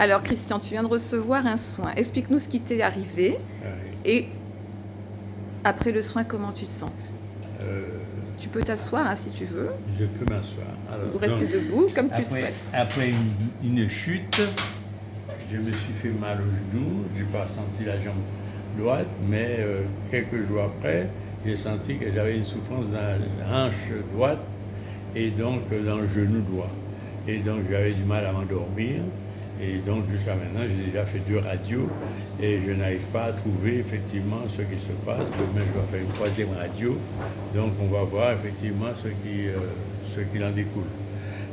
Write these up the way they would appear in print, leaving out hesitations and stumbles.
Alors Christian, tu viens de recevoir un soin. Explique-nous ce qui t'est arrivé et après le soin, comment tu te sens. Tu peux t'asseoir hein, si tu veux. Je peux m'asseoir. Ou rester debout comme tu le souhaites. Après une chute, je me suis fait mal au genou. Je n'ai pas senti la jambe droite, mais quelques jours après, j'ai senti que j'avais une souffrance dans la hanche droite et donc dans le genou droit. Et donc j'avais du mal à m'endormir. Et donc jusqu'à maintenant, j'ai déjà fait 2 radios et je n'arrive pas à trouver effectivement ce qui se passe. Demain, je vais faire une 3e radio. Donc on va voir effectivement ce qui en découle.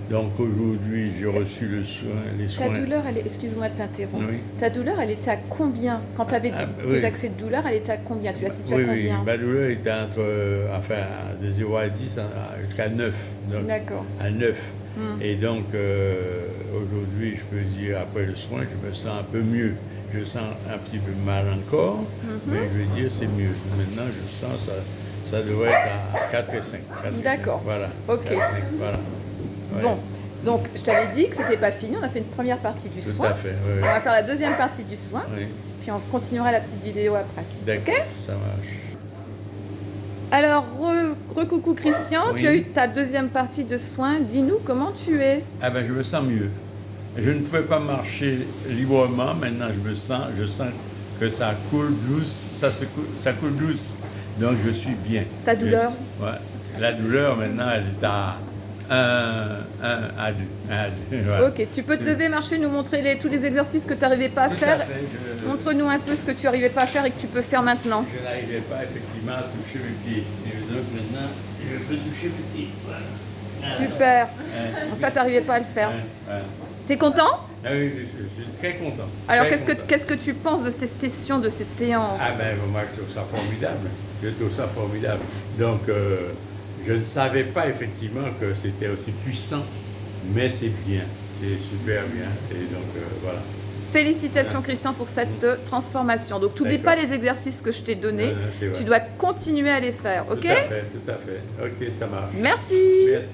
Donc aujourd'hui, j'ai reçu les soins. Ta douleur, excuse-moi de t'interrompre. Oui. Ta douleur, elle était à combien? Quand tu avais tes accès de douleur, elle était à combien? Tu l'as située à combien? Oui, ma douleur était de 0 à 10 jusqu'à 9. D'accord. À 9. Et donc, aujourd'hui, je peux dire, après le soin, je me sens un peu mieux. Je sens un petit peu mal encore, mais je veux dire, c'est mieux. Maintenant, je sens ça devrait être à 4 et 5. D'accord. Voilà. Ok. 4 et 5, voilà. Ouais. Bon, donc je t'avais dit que c'était pas fini. On a fait une première partie du soin. Tout à fait. Oui. On va faire la deuxième partie du soin. Oui. Puis on continuera la petite vidéo après. D'accord, Ok? ça marche. Alors, recoucou Christian, Oui. tu as eu ta deuxième partie de soins. Dis-nous comment tu es. Ah ben, je me sens mieux. Je ne pouvais pas marcher librement. Maintenant, je sens que ça coule douce, ça coule douce. Donc, je suis bien. Ta douleur? Ouais. La douleur, maintenant, elle est à 1 à 2. Voilà. Ok, tu peux te lever, marcher, nous montrer tous les exercices que tu n'arrivais pas à faire. Montre-nous un peu ce que tu n'arrivais pas à faire et que tu peux faire maintenant. Je n'arrivais pas effectivement à toucher mes pieds. Et donc maintenant, je peux toucher mes pieds. Voilà. Super. Bon, ça, tu n'arrivais pas à le faire. T'es content? Ah oui, je suis très content. Alors, très content. qu'est-ce que tu penses de ces sessions, de ces séances? Ah ben, moi, je trouve ça formidable. Je trouve ça formidable. Donc, je ne savais pas effectivement que c'était aussi puissant, mais c'est bien. C'est super bien. Et donc, voilà. Félicitations Christian pour cette transformation. Donc, n'oublie pas les exercices que je t'ai donnés. Tu dois continuer à les faire, ok? Tout à fait, tout à fait. Ok, ça marche. Merci. Merci.